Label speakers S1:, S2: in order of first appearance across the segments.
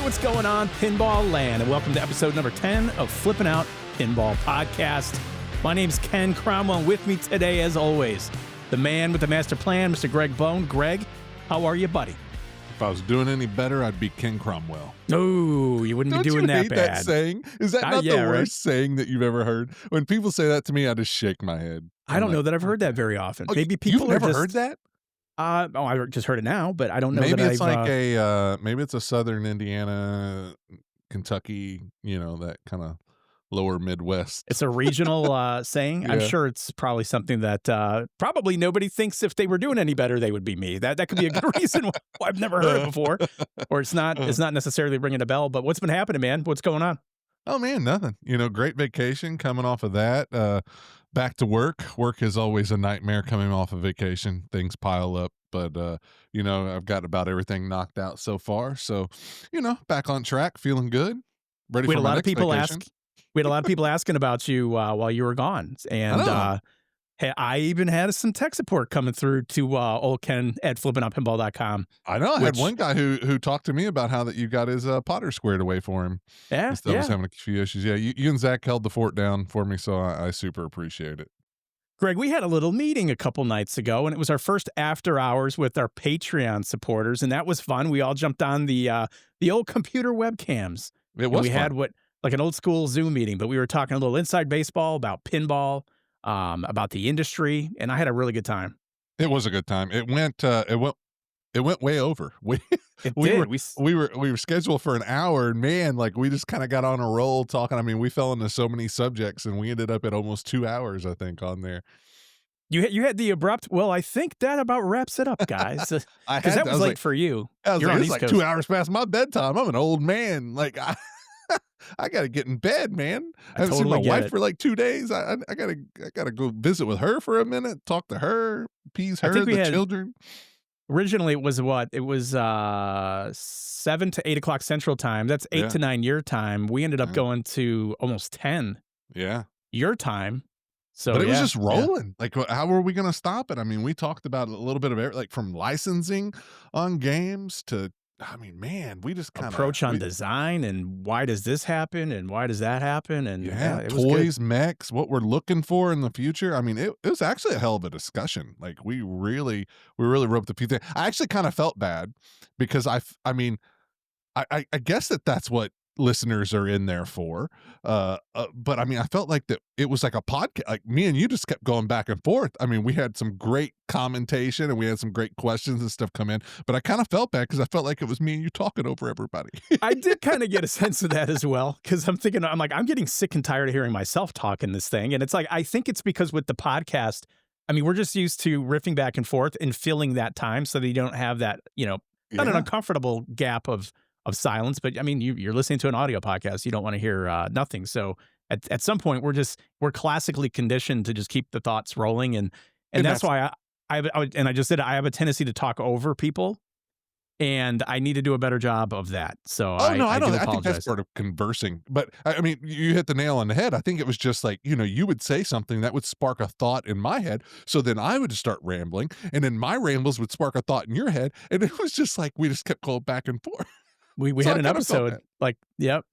S1: what's going on, Pinball Land, and welcome to episode number 10 of Flipping Out Pinball Podcast. My name's Ken Cromwell, and with me today, as always, the man with the master plan, Mr. Greg Bone. Greg, how are you, buddy?
S2: If I was doing any better, I'd be Ken Cromwell.
S1: Oh, you wouldn't be doing that bad.
S2: Don't you hate that saying? Is that not the worst saying that you've ever heard? When people say that to me, I just shake my head.
S1: I don't know that I've heard that very often.
S2: Oh,
S1: maybe people
S2: you've never heard that?
S1: I just heard it now, but I don't know.
S2: Maybe
S1: that
S2: it's
S1: I've,
S2: maybe it's a Southern Indiana, Kentucky, that kind of lower Midwest.
S1: It's a regional saying. Yeah. I'm sure it's probably something that probably nobody thinks if they were doing any better, they would be me. That could be a good reason why I've never heard it before, or it's not necessarily ringing a bell. But what's been happening, man? What's going on?
S2: Oh man, nothing. Great vacation coming off of that. Back to work. Work is always a nightmare coming off of vacation. Things pile up, but I've got about everything knocked out so far. So, back on track, feeling good. Ready for my next vacation.
S1: We had a lot of people asking about you while you were gone, and I even had some tech support coming through to old Ken at flippingoutpinball.com.
S2: I know. I had one guy who talked to me about how that you got his Potter squared away for him.
S1: Yeah,
S2: I was having a few issues. Yeah, you and Zach held the fort down for me, so I super appreciate it.
S1: Greg, we had a little meeting a couple nights ago, and it was our first after hours with our Patreon supporters, and that was fun. We all jumped on the old computer webcams. We had like an old school Zoom meeting, but we were talking a little inside baseball about pinball, about the industry, and I had a really good time.
S2: It was a good time. It went way over. We were scheduled for an hour, and man, we just kind of got on a roll talking. I mean, we fell into so many subjects, and we ended up at almost 2 hours, I think, on there.
S1: You had the abrupt. Well, I think that about wraps it up, guys. Because that was late for you.
S2: It's like 2 hours past my bedtime. I'm an old man. I gotta get in bed, man. I haven't seen my wife for like 2 days. I gotta go visit with her for a minute, talk to her, appease her, the children.
S1: Originally, it was what? It was 7 to 8 o'clock Central Time. That's 8 to 9 your time. We ended up going to almost 10.
S2: Yeah,
S1: your time. So,
S2: but it was just rolling. How were we gonna stop it? I mean, we talked about a little bit of from licensing on games to. I mean, man, we just kind of
S1: approach on design and why does this happen and why does that happen? And
S2: it toys, mechs, what we're looking for in the future. I mean, it was actually a hell of a discussion. We really roped a few things. I actually kind of felt bad because I guess that's what listeners are in there for. But I mean, I felt like that it was like a podcast. Like me and you just kept going back and forth. I mean, we had some great commentation and we had some great questions and stuff come in, but I kind of felt bad because I felt like it was me and you talking over everybody.
S1: I did kind of get a sense of that as well. Cause I'm getting sick and tired of hearing myself talk in this thing. And it's like, I think it's because with the podcast, I mean, we're just used to riffing back and forth and filling that time so that you don't have that, not an uncomfortable gap of silence, but I mean, you're listening to an audio podcast. You don't want to hear nothing. So at some point, we're classically conditioned to just keep the thoughts rolling, and that's why I have a tendency to talk over people, and I need to do a better job of that. So I
S2: think that's part of conversing. But I mean, you hit the nail on the head. I think it was just you would say something that would spark a thought in my head. So then I would start rambling, and then my rambles would spark a thought in your head, and it was just we just kept going back and forth.
S1: We had an episode the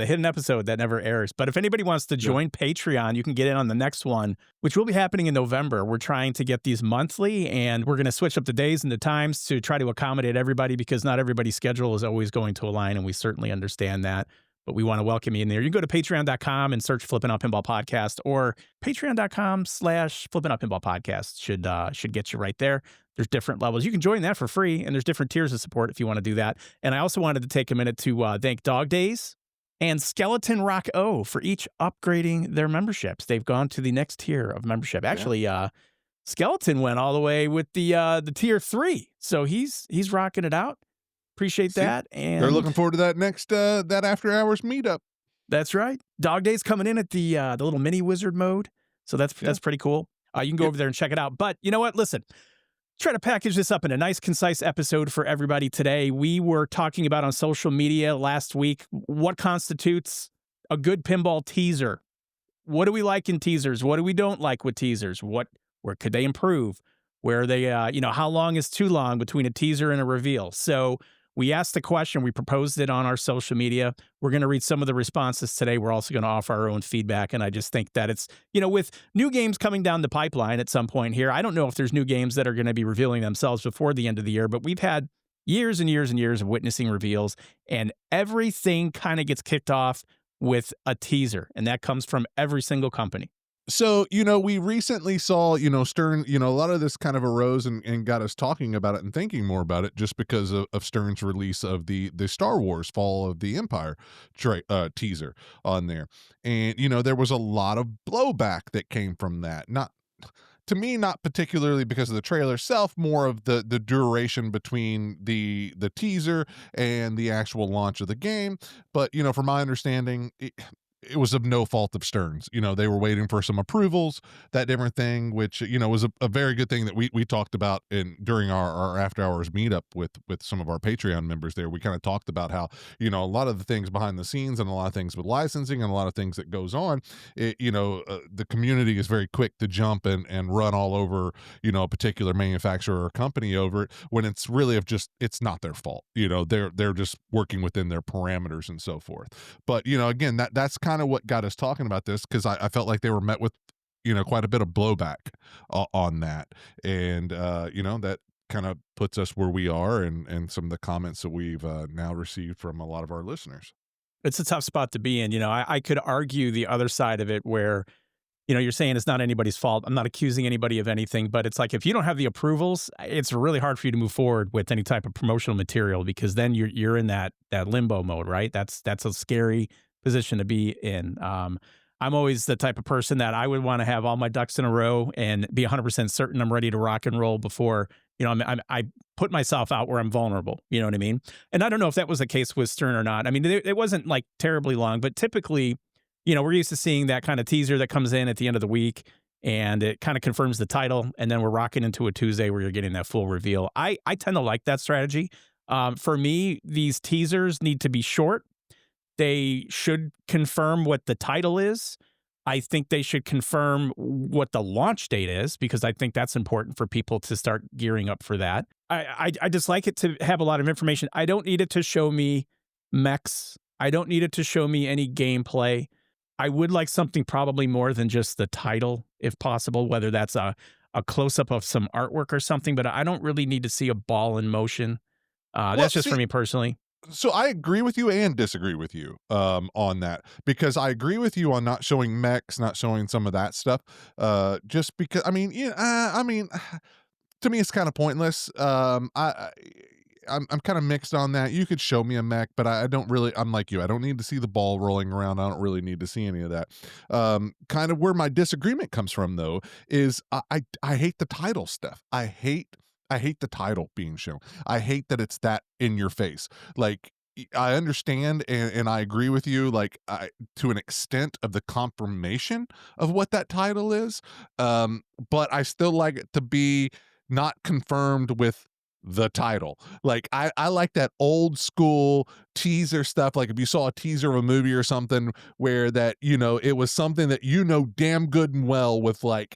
S1: hidden episode that never airs. But if anybody wants to join Patreon, you can get in on the next one, which will be happening in November. We're trying to get these monthly, and we're going to switch up the days and the times to try to accommodate everybody because not everybody's schedule is always going to align, and we certainly understand that. But we want to welcome you in there. You can go to patreon.com and search Flippin' Out Pinball Podcast, or patreon.com/Flippin' Out Pinball Podcast should get you right there. There's different levels. You can join that for free, and there's different tiers of support if you want to do that. And I also wanted to take a minute to thank Dog Days and Skeleton Rock O for each upgrading their memberships. They've gone to the next tier of membership. Actually, Skeleton went all the way with the tier 3, so he's rocking it out. Appreciate that. And
S2: they're looking forward to that next that after hours meetup.
S1: That's right. Dog Days coming in at the little mini wizard mode. So that's pretty cool. You can go over there and check it out. But you know what? Listen, try to package this up in a nice, concise episode for everybody today. We were talking about on social media last week what constitutes a good pinball teaser. What do we like in teasers? What do we don't like with teasers? Where could they improve? Where they, how long is too long between a teaser and a reveal? So We asked the question, we proposed it on our social media. We're going to read some of the responses today. We're also going to offer our own feedback. And I just think that it's, with new games coming down the pipeline at some point here, I don't know if there's new games that are going to be revealing themselves before the end of the year, but we've had years and years and years of witnessing reveals, and everything kind of gets kicked off with a teaser, and that comes from every single company.
S2: So, we recently saw, Stern, a lot of this kind of arose and got us talking about it and thinking more about it just because of Stern's release of the Star Wars Fall of the Empire teaser on there. And, there was a lot of blowback that came from that. Not to me, not particularly because of the trailer itself, more of the duration between the teaser and the actual launch of the game. But, from my understanding, it was of no fault of Stern's. They were waiting for some approvals, that different thing, which, was a very good thing that we talked about during our after hours meetup with some of our Patreon members there. We kind of talked about how, a lot of the things behind the scenes and a lot of things with licensing and a lot of things that goes on, the community is very quick to jump and run all over, a particular manufacturer or company over it when it's really it's not their fault. They're just working within their parameters and so forth. But, again, that's kind of what got us talking about this, because I felt like they were met with, quite a bit of blowback on that. And, that kind of puts us where we are and some of the comments that we've now received from a lot of our listeners.
S1: It's a tough spot to be in. I could argue the other side of it where, you're saying it's not anybody's fault. I'm not accusing anybody of anything, but it's like if you don't have the approvals, it's really hard for you to move forward with any type of promotional material, because then you're in that limbo mode, right? That's a scary position to be in. I'm always the type of person that I would want to have all my ducks in a row and be 100% certain I'm ready to rock and roll before, I put myself out where I'm vulnerable. You know what I mean? And I don't know if that was the case with Stern or not. I mean, it wasn't like terribly long, but typically, we're used to seeing that kind of teaser that comes in at the end of the week and it kind of confirms the title. And then we're rocking into a Tuesday where you're getting that full reveal. I tend to like that strategy. For me, these teasers need to be short. They should confirm what the title is. I think they should confirm what the launch date is, because I think that's important for people to start gearing up for that. I just like it to have a lot of information. I don't need it to show me mechs. I don't need it to show me any gameplay. I would like something probably more than just the title, if possible, whether that's a close-up of some artwork or something, but I don't really need to see a ball in motion. That's just for me personally.
S2: So I agree with you and disagree with you on that, because I agree with you on not showing mechs, not showing some of that stuff. Just because, to me, it's kind of pointless. I'm kind of mixed on that. You could show me a mech, but I don't really. I'm like you. I don't need to see the ball rolling around. I don't really need to see any of that. Kind of where my disagreement comes from, though, is I hate the title stuff. I hate the title being shown. I hate that it's that in your face. Like, I understand and I agree with you, like, to an extent of the confirmation of what that title is. But I still like it to be not confirmed with the title. Like, I like that old school teaser stuff. Like, if you saw a teaser of a movie or something where that, it was something that damn good and well with like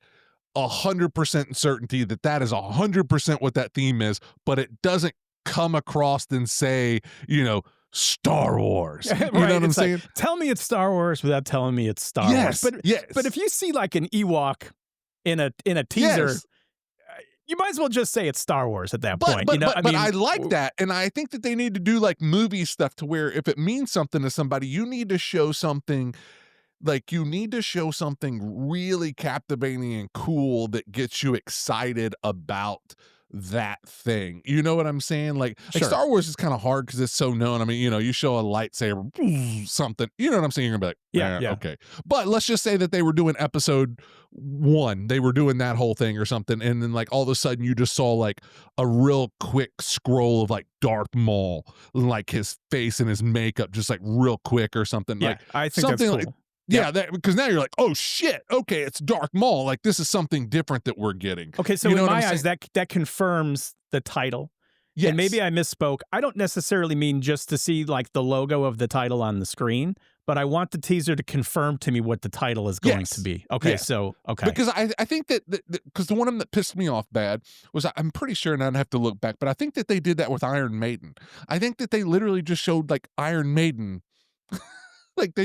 S2: 100% certainty that is 100% what that theme is, but it doesn't come across and say, Star Wars. You
S1: Right,
S2: know what I'm saying?
S1: Like, tell me it's Star Wars without telling me it's Star Wars. But if you see like an Ewok in a teaser,
S2: yes.
S1: You might as well just say it's Star Wars at that point.
S2: But I like that, and I think that they need to do like movie stuff to where if it means something to somebody, you need to show something. Like, you need to show something really captivating and cool that gets you excited about that thing. You know what I'm saying? Like
S1: Sure.
S2: Star Wars is kind of hard because it's so known. I mean, you show a lightsaber, something, you know what I'm saying? You're gonna be like,
S1: yeah.
S2: okay. But let's just say that they were doing episode 1, they were doing that whole thing or something, and then like all of a sudden you just saw like a real quick scroll of like Darth Maul, like his face and his makeup, just like real quick or something.
S1: Yeah,
S2: like
S1: I think
S2: something
S1: that's cool.
S2: like. Yeah, because now you're like, oh shit, okay, it's Darth Maul. Like, this is something different that we're getting.
S1: Okay, so in my eyes, that confirms the title.
S2: Yes.
S1: And maybe I misspoke. I don't necessarily mean just to see like the logo of the title on the screen, but I want the teaser to confirm to me what the title is going to
S2: Yes.
S1: be. Okay,
S2: Yes.
S1: so okay.
S2: Because I think that because the one that pissed me off bad was I'm pretty sure, and I'd have to look back, but I think that they did that with Iron Maiden. I think that they literally just showed, like, Iron Maiden. Like,
S1: Yeah,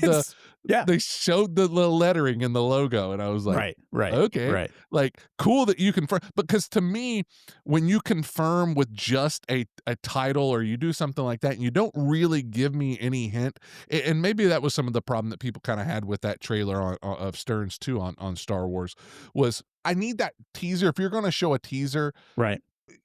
S1: it's yeah.
S2: they showed the lettering in the logo, and I was like,
S1: Right, right,
S2: "Okay."
S1: right.
S2: Like, cool that you confirm, because to me, when you confirm with just a title, or you do something like that and you don't really give me any hint, and maybe that was some of the problem that people kinda had with that trailer of Stearns 2 on Star Wars, was I need that teaser. If you're gonna show a teaser,
S1: Right.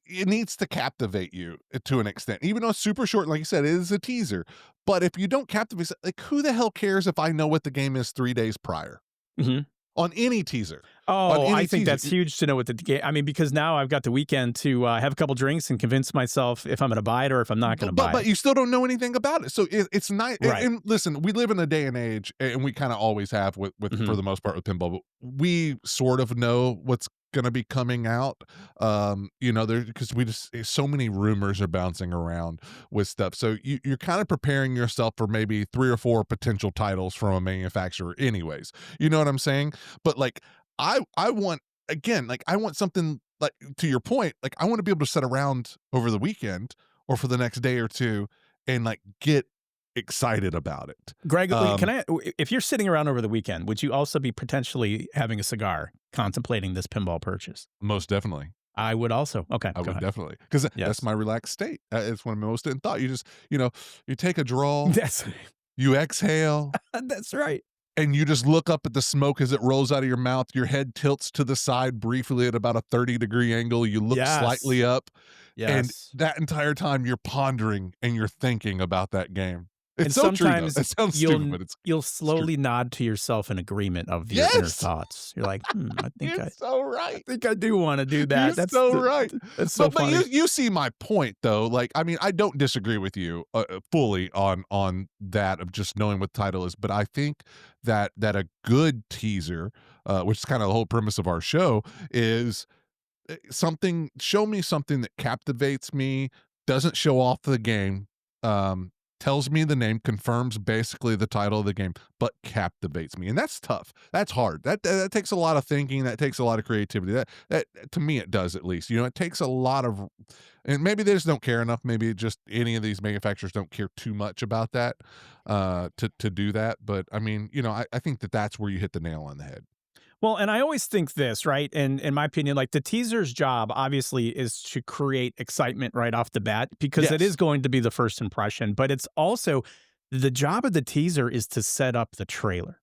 S2: it needs to captivate you to an extent, even though it's super short. Like you said, it is a teaser. But if you don't captivate, like, who the hell cares if I know what the game is 3 days prior
S1: Mhm.
S2: on any teaser? On
S1: Oh, I
S2: any
S1: think
S2: teaser,
S1: that's huge to know what the game. I mean, because now I've got the weekend to have a couple drinks and convince myself if I'm going to buy it or if I'm not going to buy
S2: but
S1: it.
S2: you still don't know anything about it. So it's not.
S1: Right.
S2: And listen, we live in a day and age, and we kind of always have with for
S1: Mhm.
S2: the most part with pinball. But we sort of know what's going to be coming out. There, because we just so many rumors are bouncing around with stuff. So you're kind of preparing yourself for maybe 3 or 4 potential titles from a manufacturer, anyways. You know what I'm saying? But like, I want, again, like, I want something, like, to your point, like, I want to be able to sit around over the weekend or for the next day or two and, like, get excited about it.
S1: Greg, can
S2: Um,
S1: I? If you're sitting around over the weekend, would you also be potentially having a cigar, contemplating this pinball purchase?
S2: Most definitely.
S1: I would also. Okay,
S2: I
S1: go
S2: would
S1: ahead.
S2: definitely, because that's
S1: Yes,
S2: my relaxed state. It's when I'm most in thought. You just, you take a draw,
S1: that's
S2: you exhale,
S1: that's right.
S2: and you just look up at the smoke as it rolls out of your mouth. Your head tilts to the side briefly at about a 30-degree angle. You look slightly
S1: Yes,
S2: up, and
S1: yes.
S2: that entire time you're pondering and you're thinking about that game. It's
S1: And
S2: so true, though.
S1: sometimes
S2: It sounds stupid,
S1: you'll
S2: but
S1: you'll
S2: it's true.
S1: slowly nod to yourself in agreement of your inner
S2: Yes!
S1: thoughts. You're like, I think
S2: You're
S1: I
S2: so
S1: I
S2: right.
S1: think I do wanna do
S2: You're
S1: that.
S2: so right.
S1: That's so
S2: But you
S1: funny.
S2: you see my point, though. Like, I mean, I don't disagree with you, fully on that of just knowing what the title is, but I think that a good teaser, which is kinda the whole premise of our show, is something. Show me something that captivates me, doesn't show off the game, um, tells me the name, confirms basically the title of the game, but captivates me. And that's tough. That's hard. That takes a lot of thinking. That takes a lot of creativity. That to me, it does, at least. It takes a lot of, and maybe they just don't care enough. Maybe just any of these manufacturers don't care too much about that, to do that. But I mean, I think that's where you hit the nail on the head.
S1: Well, and I always think this, right? And in my opinion, like the teaser's job obviously is to create excitement right off the bat because it is
S2: Yes.
S1: going to be the first impression, but it's also the job of the teaser is to set up the trailer.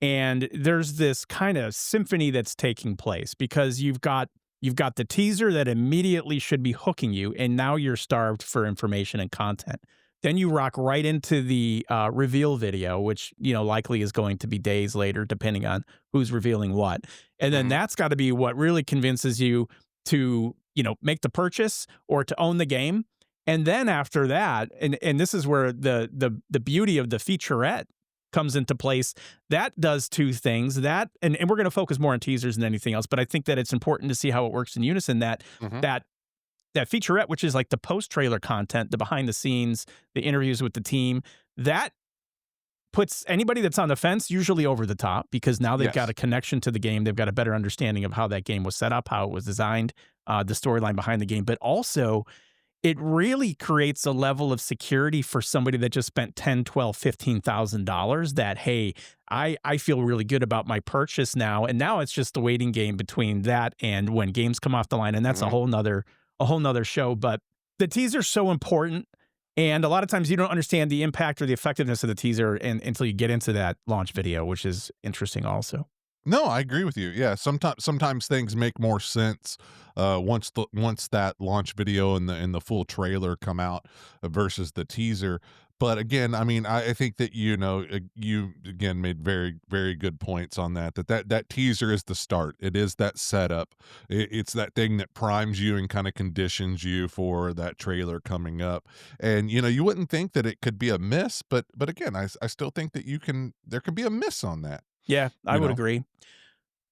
S1: And there's this kind of symphony that's taking place because you've got the teaser that immediately should be hooking you, and now you're starved for information and content. Then you rock right into the reveal video, which likely is going to be days later, depending on who's revealing what. And then
S2: Mhm.
S1: that's got to be what really convinces you to make the purchase or to own the game. And then after that, and this is where the beauty of the featurette comes into place. That does two things. That and we're going to focus more on teasers than anything else, but I think that it's important to see how it works in unison. That
S2: Mhm.
S1: that that featurette, which is like the post trailer content, the behind the scenes, the interviews with the team, that puts anybody that's on the fence usually over the top because now they've got
S2: Yes.
S1: a connection to the game. They've got a better understanding of how that game was set up, how it was designed, the storyline behind the game, but also it really creates a level of security for somebody that just spent 10, 12, $15,000 that, hey, I feel really good about my purchase now. And now it's just the waiting game between that and when games come off the line. And that's
S2: Mhm.
S1: a whole nother show. But the teaser's so important. And a lot of times you don't understand the impact or the effectiveness of the teaser until you get into that launch video, which is interesting also.
S2: No, I agree with you. Yeah, sometimes things make more sense once that launch video and the full trailer come out, versus the teaser. But again, I mean, I think that you again made very very good points on that. That teaser is the start. It is that setup. It's that thing that primes you and kind of conditions you for that trailer coming up. And you wouldn't think that it could be a miss, but again, I still think that there could be a miss on that.
S1: Yeah, I
S2: You
S1: would
S2: know.
S1: agree.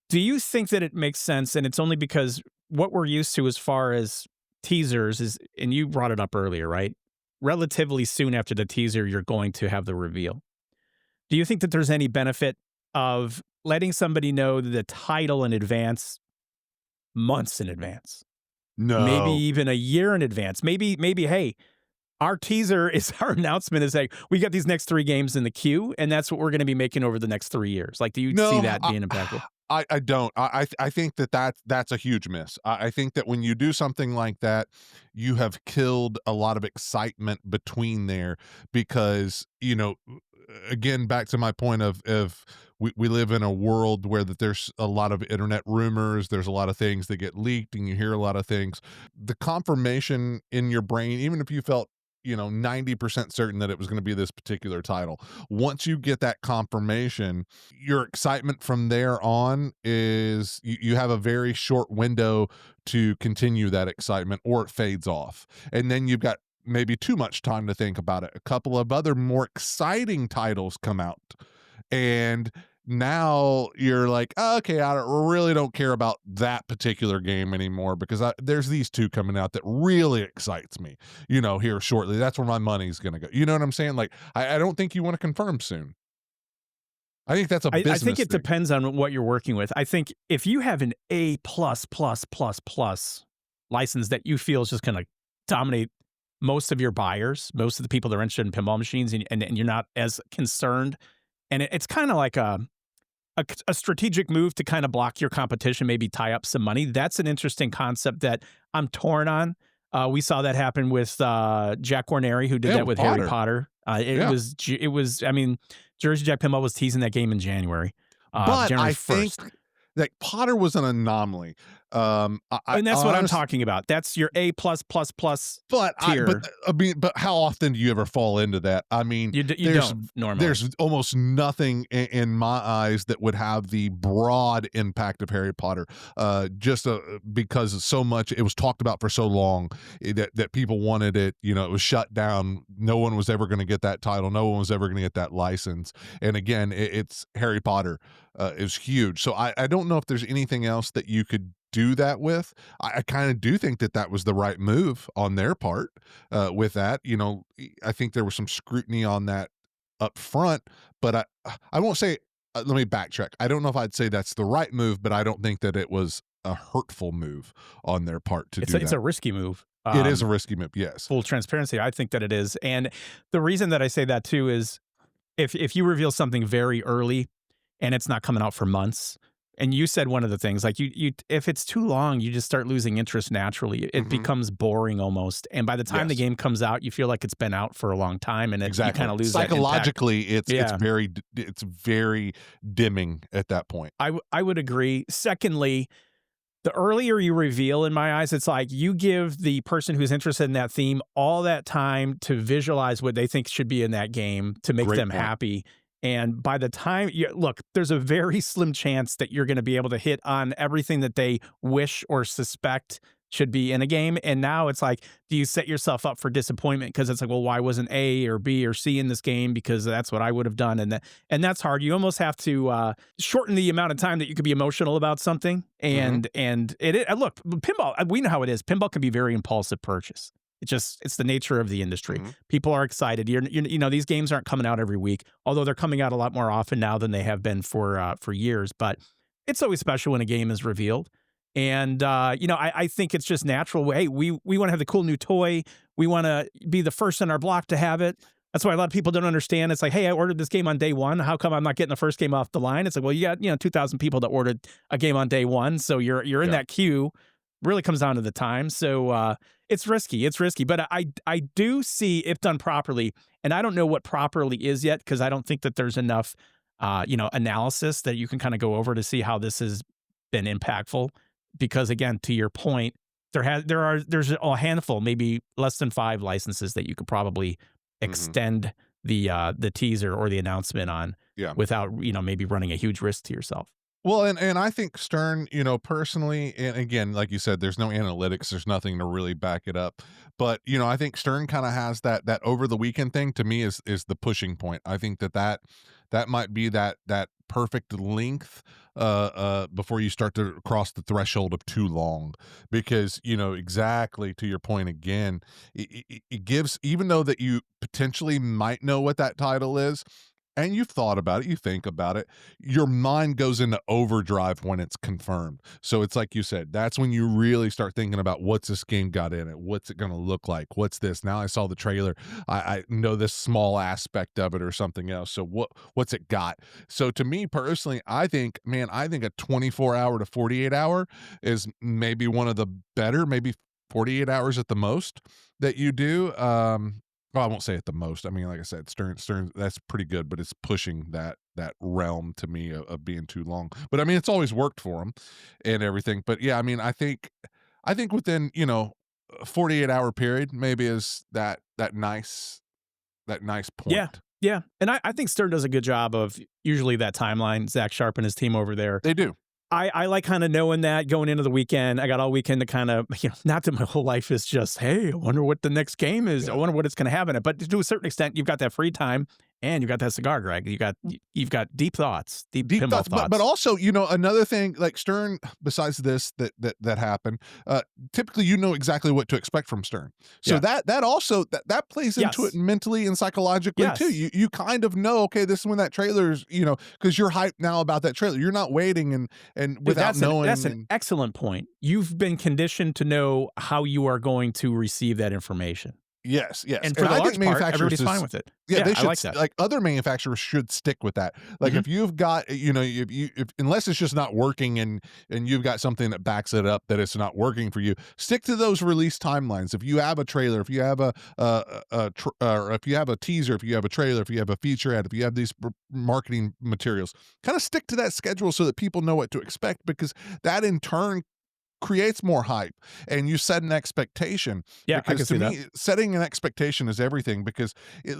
S1: Do you think that it makes sense? And it's only because what we're used to as far as teasers is, and you brought it up earlier, right? Relatively soon after the teaser, you're going to have the reveal. Do you think that there's any benefit of letting somebody know the title in advance, months in advance, maybe
S2: No.
S1: even a year in advance? Maybe, hey, our teaser is our announcement is like, we got these next 3 games in the queue, and that's what we're gonna be making over the next 3 years. Like, do you see
S2: No,
S1: that being impactful?
S2: I don't. I think that's a huge miss. I think that when you do something like that, you have killed a lot of excitement between there because, again, back to my point of we live in a world where that there's a lot of internet rumors, there's a lot of things that get leaked, and you hear a lot of things. The confirmation in your brain, even if you felt 90% certain that it was going to be this particular title. Once you get that confirmation, your excitement from there on is you have a very short window to continue that excitement or it fades off. And then you've got maybe too much time to think about it. A couple of other more exciting titles come out. And now you're like, "Oh, okay, really don't care about that particular game anymore because there's these two coming out that really excites me, here shortly. That's where my money's going to go." You know what I'm saying? Like, I don't think you want to confirm soon. I think that's a
S1: I think
S2: business
S1: it
S2: thing.
S1: depends on what you're working with. I think if you have an A plus plus plus plus license that you feel is just going to dominate most of your buyers, most of the people that are interested in pinball machines, and you're not as concerned, and it's kind of like a strategic move to kind of block your competition, maybe tie up some money. That's an interesting concept that I'm torn on. We saw that happen with Jack Guarneri, who did
S2: Yeah,
S1: that
S2: with
S1: with Harry
S2: Potter.
S1: Potter.
S2: Yeah.
S1: It was. I mean, Jersey Jack Pinball was teasing that game in January,
S2: But
S1: January
S2: I think
S1: 1st.
S2: like Potter was an anomaly. I
S1: And that's what I'm
S2: honestly,
S1: talking about. That's your A plus plus plus
S2: but
S1: tier.
S2: I mean, but how often do you ever fall into that? I mean,
S1: You
S2: there's
S1: don't normally.
S2: there's almost nothing in my eyes that would have the broad impact of Harry Potter. Just because so much it was talked about for so long that people wanted it. It was shut down. No one was ever going to get that title. No one was ever going to get that license. And again, it's Harry Potter is huge. So I don't know if there's anything else that you could do that with. I kind of do think that that was the right move on their part with that. I think there was some scrutiny on that up front, but I won't say. Let me backtrack. I don't know if I'd say that's the right move, but I don't think that it was a hurtful move on their part to do
S1: It's a
S2: that.
S1: risky move.
S2: It is a risky move, yes.
S1: Full transparency, I think that it is, and the reason that I say that too is if you reveal something very early and it's not coming out for months, and you said one of the things like you if it's too long, you just start losing interest naturally. It
S2: Hmm.
S1: becomes boring almost, and by the time the
S2: Yes,
S1: game comes out, you feel like it's been out for a long time, and you kind
S2: exactly.
S1: of lose that impact.
S2: Psychologically,
S1: Yeah,
S2: it's very dimming at that point.
S1: I would agree. Secondly, the earlier you reveal, in my eyes, it's like you give the person who's interested in that theme all that time to visualize what they think should be in that game to make
S2: Great
S1: them
S2: point.
S1: happy. And by the time you look, there's a very slim chance that you're going to be able to hit on everything that they wish or suspect should be in a game. And now it's like, do you set yourself up for disappointment? Because it's like, well, why wasn't A or B or C in this game? Because that's what I would have done. And that's hard. You almost have to shorten the amount of time that you could be emotional about something.
S2: Hmm.
S1: And look, pinball, we know how it is. Pinball can be very impulsive purchase. It's the nature of the industry.
S2: Hmm.
S1: People are excited. These games aren't coming out every week, although they're coming out a lot more often now than they have been for years. But it's always special when a game is revealed. And I think it's just natural. Hey, we want to have the cool new toy. We want to be the first in our block to have it. That's why a lot of people don't understand. It's like, hey, I ordered this game on day one. How come I'm not getting the first game off the line? It's like, well, you got 2,000 people that ordered a game on day one, so you're in
S2: Yeah.
S1: that queue. Really comes down to the time. So it's risky. It's risky, but I do see if done properly, and I don't know what properly is yet because I don't think that there's enough analysis that you can kind of go over to see how this has been impactful. Because again, to your point, there's a handful, maybe less than 5 licenses that you could probably
S2: Hmm.
S1: extend the teaser or the announcement on
S2: Yeah.
S1: without maybe running a huge risk to yourself.
S2: Well, and I think Stern, personally, and again, like you said, there's no analytics, there's nothing to really back it up. But I think Stern kind of has that over the weekend thing. To me, is the pushing point. I think that might be that perfect length before you start to cross the threshold of too long, because exactly to your point again, it gives, even though that you potentially might know what that title is. and you've thought about it, you think about it, your mind goes into overdrive when it's confirmed. So it's like you said, that's when you really start thinking about what's this game got in it? What's it going to look like? What's this? Now I saw the trailer. I know this small aspect of it or something else. So what's it got? So to me personally, I think, man, I think a 24-hour to 48-hour is maybe one of the better, maybe 48 hours at the most that you do. Well, I won't say at the most. I mean, like I said, Stern, that's pretty good, but it's pushing that realm to me of being too long. But I mean, it's always worked for them and everything. But yeah, I mean, I think within, a 48-hour period maybe is that nice
S1: Yeah.
S2: point.
S1: Yeah. And I think Stern does a good job of usually that timeline. Zach Sharp and his team over there.
S2: They do.
S1: I like kind of knowing that going into the weekend. I got all weekend to kind of, not that my whole life is just, hey, I wonder what the next game is.
S2: Yeah.
S1: I wonder what it's going to have in it. But to a certain extent, you've got that free time and you've got that cigar, Greg. You've got deep thoughts, deep pinball thoughts.
S2: But also, another thing like Stern, besides this that happened, typically exactly what to expect from Stern. So
S1: Yeah.
S2: that also that plays into
S1: Yes.
S2: it mentally and psychologically
S1: Yes.
S2: too. You kind of know, okay, this is when that trailer's, because you're hyped now about that trailer. You're not waiting and
S1: Dude,
S2: without knowing.
S1: that's an excellent point. You've been conditioned to know how you are going to receive that information.
S2: Yes, yes.
S1: And for the
S2: I
S1: large
S2: think
S1: part,
S2: manufacturers
S1: everybody's fine with it.
S2: Yeah, they
S1: I
S2: should
S1: like that.
S2: like other manufacturers should stick with that. Like
S1: Mhm.
S2: if you've got, if unless it's just not working and you've got something that backs it up that it's not working for you, stick to those release timelines. If you have a trailer, if you have or if you have a teaser, if you have a trailer, if you have a feature ad, if you have these marketing materials, kind of stick to that schedule so that people know what to expect, because that in turn creates more hype and you set an expectation.
S1: Yeah, I
S2: Because
S1: can
S2: to
S1: see
S2: me,
S1: that.
S2: setting an expectation is everything. Because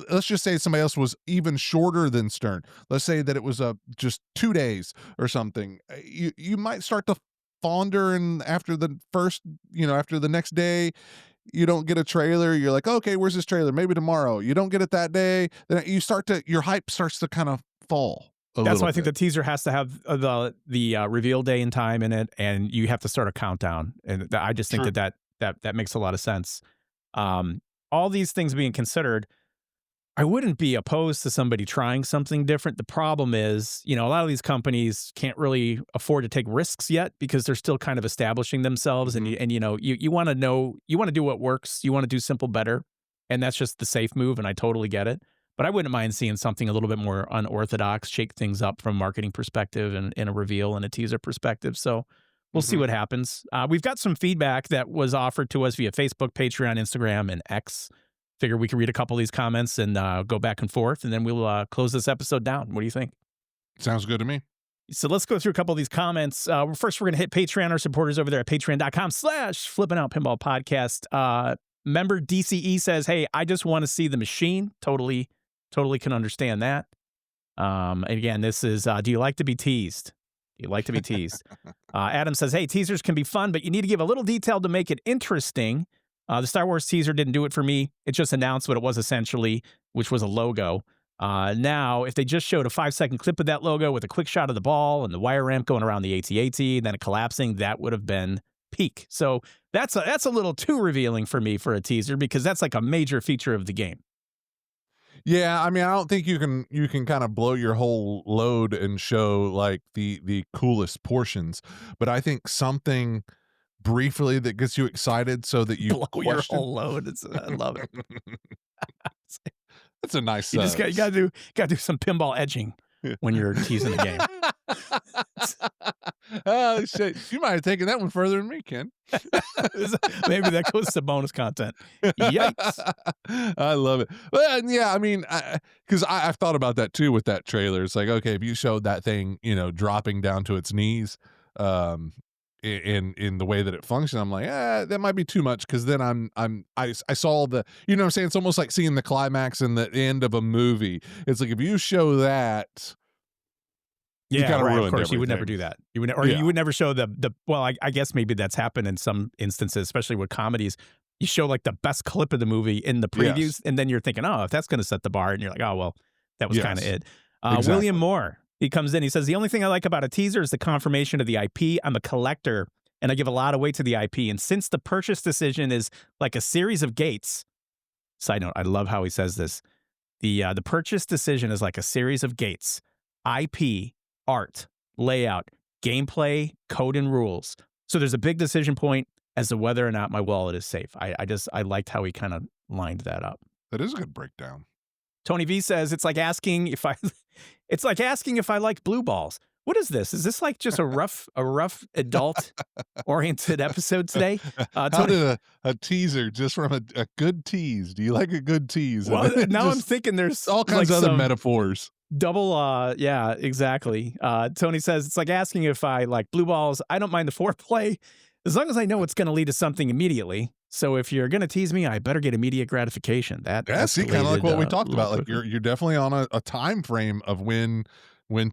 S2: let's just say somebody else was even shorter than Stern. Let's say that it was just 2 days or something. You might start to fonder, and after the first, after the next day, you don't get a trailer. You're like, okay, where's this trailer? Maybe tomorrow. You don't get it that day. Then your hype starts to kind of fall a
S1: That's
S2: little
S1: why I think the
S2: bit.
S1: teaser has to have the reveal day and time in it, and you have to start a countdown. And I just think
S2: True.
S1: that makes a lot of sense. All these things being considered, I wouldn't be opposed to somebody trying something different. The problem is, a lot of these companies can't really afford to take risks yet because they're still kind of establishing themselves.
S2: Mhm.
S1: And you want to know, you want to do what works. You want to do simple better, and that's just the safe move. And I totally get it. But I wouldn't mind seeing something a little bit more unorthodox, shake things up from a marketing perspective and in a reveal and a teaser perspective. So we'll see
S2: Mhm.
S1: what happens. We've got some feedback that was offered to us via Facebook, Patreon, Instagram, and X. Figure we can read a couple of these comments and go back and forth, and then we'll close this episode down. What do you think?
S2: Sounds good to me.
S1: So let's go through a couple of these comments. First, we're going to hit Patreon. Our supporters over there at patreon.com/flippingoutpinballpodcast. Member DCE says, hey, I just want to see the machine. Totally can understand that. Again, this is, do you like to be teased? Do you like to be teased? Adam says, hey, teasers can be fun, but you need to give a little detail to make it interesting. The Star Wars teaser didn't do it for me. It just announced what it was essentially, which was a logo. Now, if they just showed a 5-second clip of that logo with a quick shot of the ball and the wire ramp going around the AT-AT and then it collapsing, that would have been peak. So that's a little too revealing for me for a teaser, because that's like a major feature of the game.
S2: Yeah, I mean, I don't think you can kind of blow your whole load and show like the coolest portions, but I think something briefly that gets you excited so that you
S1: Blow your
S2: question.
S1: whole load. I love it.
S2: That's a nice.
S1: You just you gotta do some pinball edging when you're teasing a game.
S2: Oh shit! You might have taken that one further than me, Ken.
S1: Maybe that goes to bonus content. Yikes!
S2: I love it. Well, yeah, I mean, because I've thought about that too with that trailer. It's like, okay, if you showed that thing, dropping down to its knees, in the way that it functions, I'm like, that might be too much. Because then I saw the, what I'm saying. It's almost like seeing the climax and the end of a movie. It's like if you show that.
S1: Yeah, right. Of
S2: ruined
S1: course, you would never
S2: everything.
S1: do that. You would never show the. Well, I guess maybe that's happened in some instances, especially with comedies. You show like the best clip of the movie in the previews,
S2: Yes.
S1: and then you're thinking, oh, if that's going to set the bar, and you're like, oh well, that was kind of
S2: Yes.
S1: it.
S2: Exactly.
S1: William Moore, he comes in, he says, the only thing I like about a teaser is the confirmation of the IP. I'm a collector, and I give a lot of weight to the IP. And since the purchase decision is like a series of gates. Side note, I love how he says this. The purchase decision is like a series of gates: IP, art, layout, gameplay, code, and rules. So there's a big decision point as to whether or not my wallet is safe. I liked how he kind of lined that up.
S2: That is a good breakdown.
S1: Tony V says it's like asking if I it's like asking if I like blue balls. What is this? Is this like just a rough adult oriented episode today?
S2: How
S1: Tony,
S2: did a teaser just from a good tease? Do you like a good tease?
S1: well, now I'm
S2: Just
S1: thinking there's
S2: all kinds
S1: like
S2: of other
S1: some
S2: metaphors.
S1: double yeah, exactly. Tony says it's like asking if I like blue balls. I don't mind the foreplay as long as I know it's going to lead to something immediately. So if you're going to tease me, I better get immediate gratification.
S2: Yeah, see, kind of like what we talked about. Like
S1: quicker.
S2: you're definitely on a time frame of when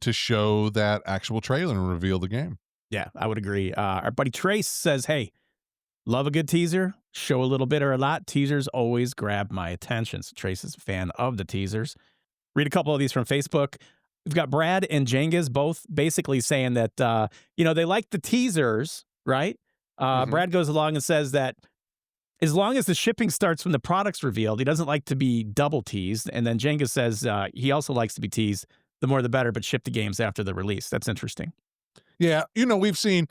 S2: to show that actual trailer and reveal the game.
S1: Yeah, I would agree. Our buddy Trace says, "Hey, love a good teaser. Show a little bit or a lot. Teasers always grab my attention." So Trace is a fan of the teasers. Read a couple of these from Facebook. We've got Brad and Jengiz both basically saying that they like the teasers, right?
S2: Mhm.
S1: Brad goes along and says that as long as the shipping starts when the product's revealed, he doesn't like to be double teased. And then Jenga says he also likes to be teased. The more the better, but ship the games after the release. That's interesting.
S2: Yeah, we've seen.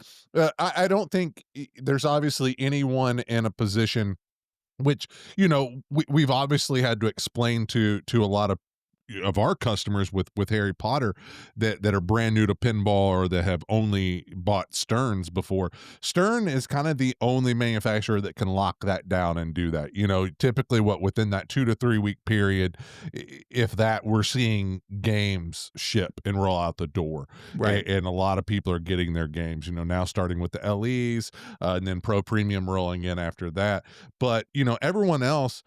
S2: I don't think there's obviously anyone in a position which we've obviously had to explain to a lot of our customers with Harry Potter that are brand new to pinball or that have only bought Sterns before. Stern is kind of the only manufacturer that can lock that down and do that. Typically within that 2 to 3 week period, if that, we're seeing games ship and roll out the door.
S1: Right.
S2: And a lot of people are getting their games, now starting with the LEs, and then Pro Premium rolling in after that. But, everyone else,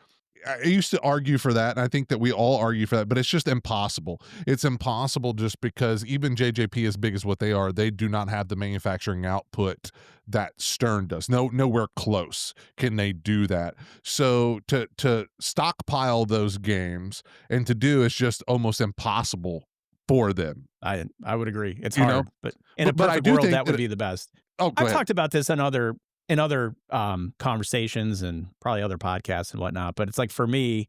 S2: I used to argue for that, and I think that we all argue for that, but it's just impossible. It's impossible just because even JJP, as big as what they are, they do not have the manufacturing output that Stern does. Nowhere close can they do that. So to stockpile those games and to do is just almost impossible for them.
S1: I would agree. It's
S2: You
S1: hard,
S2: know?
S1: but in a
S2: But I
S1: perfect
S2: do
S1: world,
S2: think
S1: that would
S2: that
S1: be the best.
S2: oh, go
S1: I've
S2: ahead.
S1: talked about this in other conversations and probably other podcasts and whatnot. But it's like for me,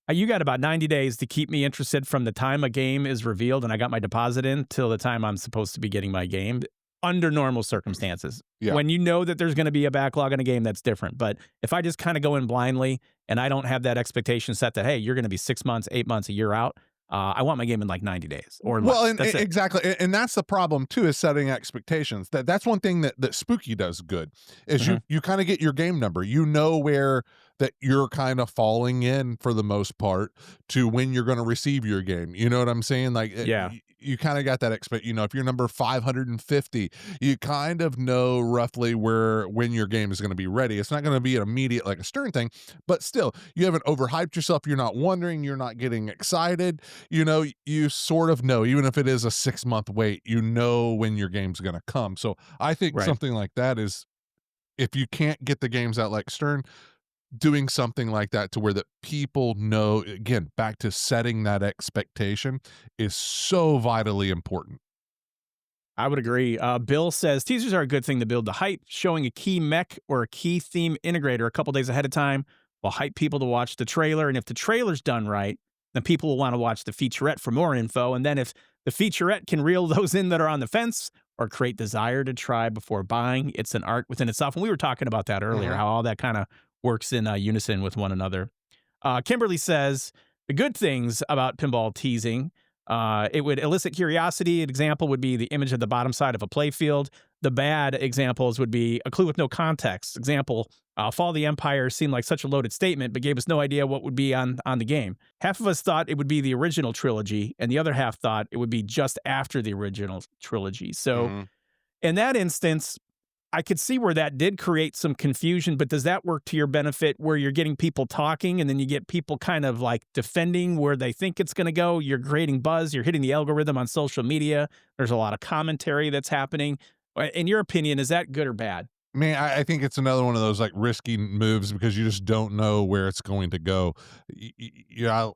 S1: you got about 90 days to keep me interested from the time a game is revealed and I got my deposit in till the time I'm supposed to be getting my game under normal circumstances.
S2: Yeah.
S1: When you know that there's going to be a backlog in a game, that's different. But if I just kind of go in blindly and I don't have that expectation set that, hey, you're going to be 6 months, 8 months, a year out, I want my game in like 90 days or less.
S2: Well, and
S1: That's it.
S2: exactly, and that's the problem too, is setting expectations. That's one thing that Spooky does good, is you kind of get your game number. You know where that you're kind of falling in for the most part to when you're going to receive your game. You know what I'm saying? Like,
S1: Yeah.
S2: you kind of got that if you're number 550, you kind of know roughly when your game is going to be ready. It's not going to be an immediate like a Stern thing, but still, you haven't overhyped yourself. You're not wondering. You're not getting excited. You sort of know, even if it is a 6-month wait, when your game's going to come. So I think
S1: Right.
S2: something like that is, if you can't get the games out like Stern, doing something like that to where that people know, again, back to setting that expectation, is so vitally important.
S1: I would agree. Bill says teasers are a good thing to build the hype. Showing a key mech or a key theme integrator a couple days ahead of time will hype people to watch the trailer. And if the trailer's done right, then people will want to watch the featurette for more info. And then if the featurette can reel those in that are on the fence or create desire to try before buying, it's an art within itself. And we were talking about that earlier, how all that kind of works in unison with one another. Kimberly says the good things about pinball teasing, it would elicit curiosity. An example would be the image of the bottom side of a playfield. The bad examples would be a clue with no context. Example, Fall of the Empire seemed like such a loaded statement, but gave us no idea what would be on the game. Half of us thought it would be the original trilogy, and the other half thought it would be just after the original trilogy. So in that instance, I could see where that did create some confusion, but does that work to your benefit where you're getting people talking and then you get people kind of like defending where they think it's going to go? You're creating buzz, you're hitting the algorithm on social media. There's a lot of commentary that's happening. In your opinion, is that good or bad?
S2: Man, I think it's another one of those like risky moves because you just don't know where it's going to go.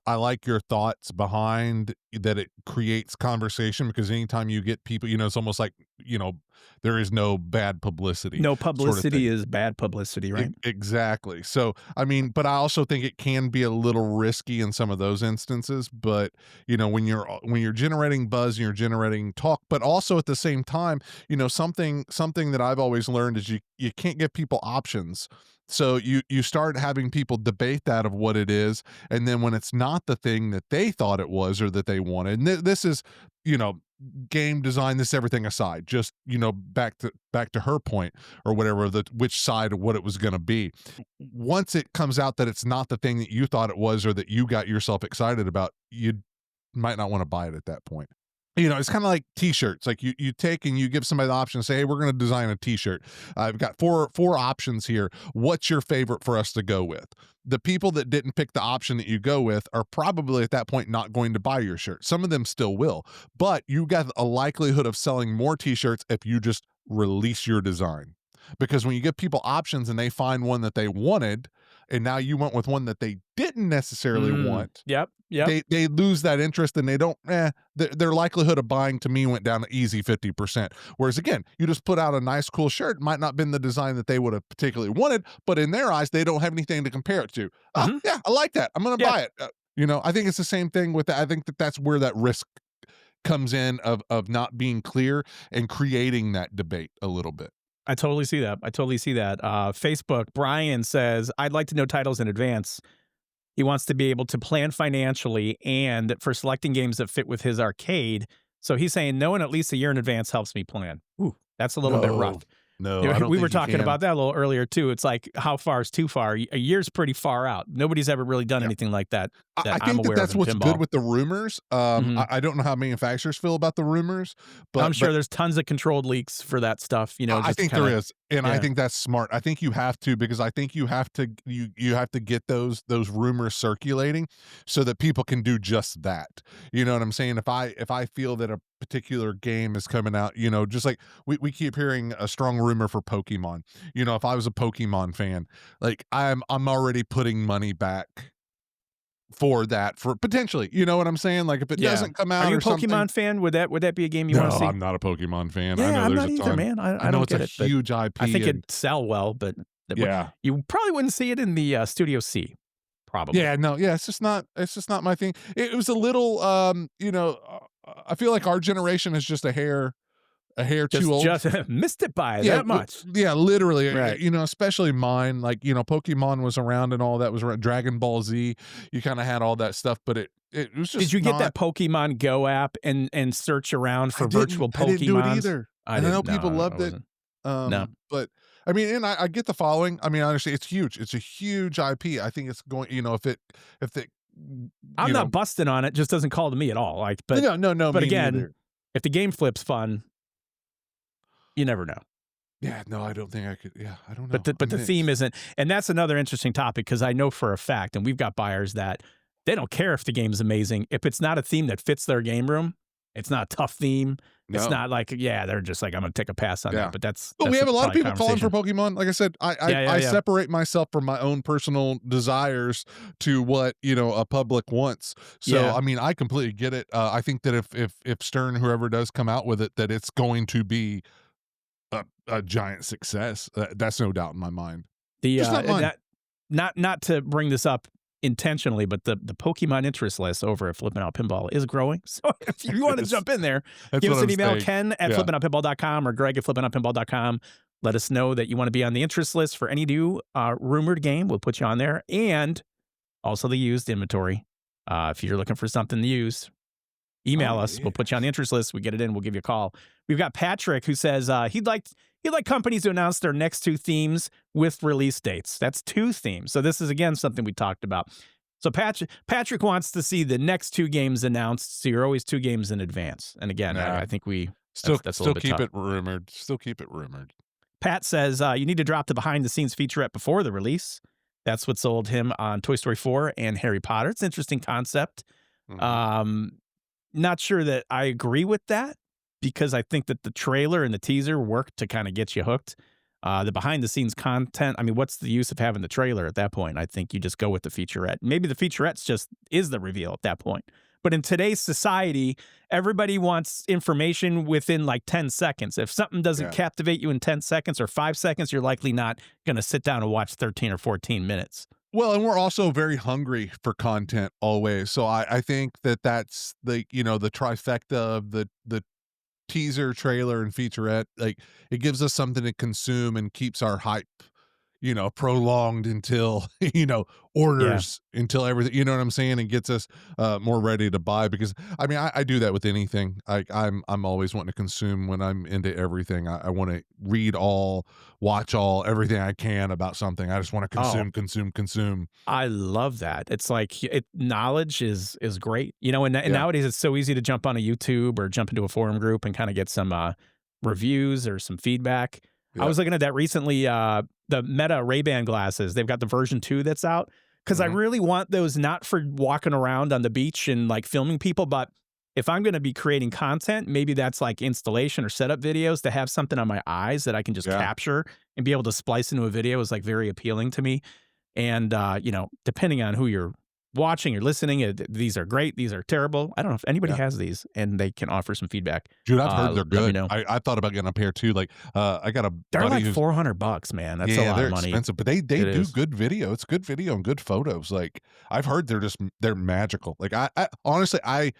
S2: I like your thoughts behind, it creates conversation, because anytime you get people, it's almost like, there is no bad publicity
S1: No
S2: sort of
S1: publicity
S2: thing.
S1: is bad publicity, right?
S2: Exactly. So, I mean, but I also think it can be a little risky in some of those instances. But when you're generating buzz and you're generating talk, but also at the same time, something that I've always learned is you can't give people options. So you start having people debate that of what it is, and then when it's not the thing that they thought it was or that they wanted, and this is, you know game design, this everything aside, just back to her point, or whatever, which side of what it was going to be, once it comes out that it's not the thing that you thought it was or that you got yourself excited about, you might not want to buy it at that point. It's kind of like t-shirts. Like you take and you give somebody the option to say, hey, we're going to design a t-shirt. I've got four options here. What's your favorite for us to go with? The people that didn't pick the option that you go with are probably at that point not going to buy your shirt. Some of them still will, but you got a likelihood of selling more t-shirts if you just release your design. Because when you give people options and they find one that they wanted, and now you went with one that they didn't necessarily want,
S1: Yep.
S2: they lose that interest, and they don't, their likelihood of buying, to me, went down to easy 50%. Whereas again, you just put out a nice, cool shirt, might not have been the design that they would have particularly wanted, but in their eyes, they don't have anything to compare it to. Yeah, I like that. I'm going to buy it. I think it's the same thing with that. I think that's where that risk comes in of not being clear and creating that debate a little bit.
S1: I totally see that. Facebook, Brian says, I'd like to know titles in advance. He wants to be able to plan financially and for selecting games that fit with his arcade. So he's saying knowing at least a year in advance helps me plan. Ooh, that's a little bit rough.
S2: No, I don't
S1: we
S2: think
S1: were
S2: you
S1: talking
S2: can.
S1: about that a little earlier too. It's like, how far is too far? A year's pretty far out. Nobody's ever really done anything like that.
S2: I
S1: I'm
S2: think
S1: aware
S2: that's
S1: of in
S2: what's
S1: pinball.
S2: good with the rumors. I don't know how manufacturers feel about the rumors, but
S1: I'm sure there's tons of controlled leaks for that stuff.
S2: I think there is, and I
S1: yeah.
S2: think that's smart. I think you have to, because I think you have to get those rumors circulating so that people can do just that. You know what I'm saying? If I feel that a particular game is coming out, just like we keep hearing a strong rumor for Pokemon. If I was a Pokemon fan, like I'm already putting money back for that, for potentially, you know what I'm saying? Like if it doesn't come out,
S1: Are you a
S2: or
S1: Pokemon
S2: something.
S1: fan? Would that be a game you want to see?
S2: I'm not a Pokemon fan. I
S1: Yeah,
S2: know
S1: I'm
S2: there's
S1: not
S2: a
S1: either,
S2: ton.
S1: man. I
S2: know
S1: don't
S2: it's
S1: get
S2: a
S1: it. But
S2: huge IP.
S1: I think
S2: and,
S1: it'd sell well, but
S2: yeah,
S1: you probably wouldn't see it in the Studio C. Probably.
S2: yeah, no, yeah. It's just not my thing. It was a little, I feel like our generation is just a hair too old.
S1: Just missed it by that much.
S2: Yeah, literally.
S1: Right.
S2: Especially mine. Like, Pokemon was around and all that was around. Dragon Ball Z, you kind of had all that stuff, but it was just.
S1: Did you get that Pokemon Go app and search around for virtual Pokemon?
S2: I didn't do it either. I know people loved it.
S1: No.
S2: But I mean, and I get the following. I mean, I understand it's huge. It's a huge IP. I think it's going. If it.
S1: I'm not busting on it. Just doesn't call to me at all. Like, but
S2: no.
S1: But
S2: Me
S1: again,
S2: neither.
S1: if the game flip's fun, you never know.
S2: Yeah, no, I don't think I could. Yeah, I don't know.
S1: But the theme isn't, and that's another interesting topic, because I know for a fact, and we've got buyers that they don't care if the game's amazing. If it's not a theme that fits their game room, it's not a tough theme. It's not like, they're just like, I'm going to take a pass on that. But
S2: But we have a lot of people calling for Pokemon. Like I said, I separate myself from my own personal desires to what, a public wants. So, I mean, I completely get it. I think that if Stern, whoever does come out with it, that it's going to be a giant success. That's no doubt in my mind.
S1: Not to bring this up intentionally, but the Pokemon interest list over at Flippin' Out Pinball is growing. So if you want to jump in there, give us an email, ken@flippinoutpinball.com or greg@flippinoutpinball.com. Let us know that you want to be on the interest list for any new rumored game. We'll put you on there. And also the used inventory. If you're looking for something used, email us. We'll put you on the interest list. We get it in. We'll give you a call. We've got Patrick, who says he'd like companies to announce their next 2 themes with release dates. That's 2 themes. So this is, again, something we talked about. So Patrick wants to see the next 2 games announced. So you're always 2 games in advance. And again, I think we
S2: still
S1: keep
S2: it rumored. Still keep it rumored.
S1: Pat says you need to drop the behind-the-scenes featurette before the release. That's what sold him on Toy Story 4 and Harry Potter. It's an interesting concept.
S2: Mm-hmm.
S1: Not sure that I agree with that, because I think that the trailer and the teaser work to kind of get you hooked. The behind-the-scenes content, I mean, what's the use of having the trailer at that point? I think you just go with the featurette. Maybe the featurette's just is the reveal at that point. But in today's society, everybody wants information within like 10 seconds. If something doesn't
S2: Yeah.
S1: captivate you in 10 seconds or 5 seconds, you're likely not going to sit down and watch 13 or 14 minutes.
S2: Well, and we're also very hungry for content always. So I think that that's the, the trifecta of the teaser, trailer, and featurette. Like, it gives us something to consume and keeps our hype, prolonged until,
S1: Yeah.
S2: orders until everything, you know what I'm saying? And gets us more ready to buy because I mean, I do that with anything. I'm always wanting to consume when I'm into everything. I want to read all, watch all, everything I can about something. I just want to
S1: Oh,
S2: consume.
S1: I love that. It's like knowledge is great, and
S2: Yeah.
S1: nowadays it's so easy to jump on a YouTube or jump into a forum group and kind of get some reviews or some feedback. I
S2: Yeah.
S1: was looking at that recently. The Meta Ray-Ban glasses, they've got the version 2 that's out because I
S2: Mhm.
S1: really want those not for walking around on the beach and like filming people, but if I'm going to be creating content, maybe that's like installation or setup videos to have something on my eyes that I can just
S2: Yeah.
S1: capture and be able to splice into a video is like very appealing to me. And, depending on who you're watching or listening, these are great. These are terrible. I don't know if anybody
S2: Yeah.
S1: has these and they can offer some feedback.
S2: Dude, I've heard they're
S1: Let me
S2: good.
S1: know.
S2: I thought about getting a pair too. Like, I got a
S1: They're
S2: buddy
S1: like
S2: who's
S1: $400, man. That's a
S2: yeah,
S1: lot
S2: they're
S1: of money.
S2: expensive, but they
S1: It
S2: do
S1: is.
S2: good video. It's good video and good photos. Like, I've heard they're magical. Like, I honestly, I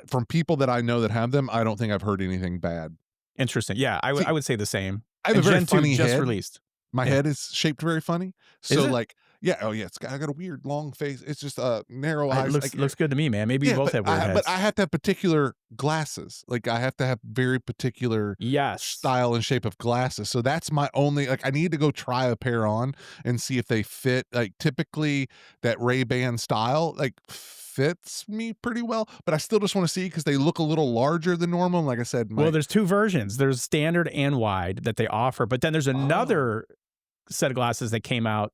S2: from people that I know that have them, I don't think I've heard anything bad.
S1: Interesting. Yeah,
S2: See,
S1: I would say the same.
S2: I have a
S1: And
S2: very
S1: Gen 2
S2: funny
S1: just
S2: head.
S1: released.
S2: My
S1: Yeah.
S2: head is shaped very funny.
S1: Is
S2: So,
S1: it?
S2: like, yeah, oh yeah, I got a weird long face. It's just narrow
S1: It
S2: eyes.
S1: looks good to me, man. Maybe we
S2: Yeah,
S1: both have weird
S2: but
S1: heads.
S2: I have to have particular glasses. Like, I have to have very particular
S1: Yes.
S2: style and shape of glasses. So that's my only like I need to go try a pair on and see if they fit. Like, typically that Ray-Ban style like fits me pretty well, but I still just want to see because they look a little larger than normal. Like I said,
S1: Well,
S2: my
S1: there's 2 versions. There's standard and wide that they offer, but then there's
S2: oh,
S1: another set of glasses that came out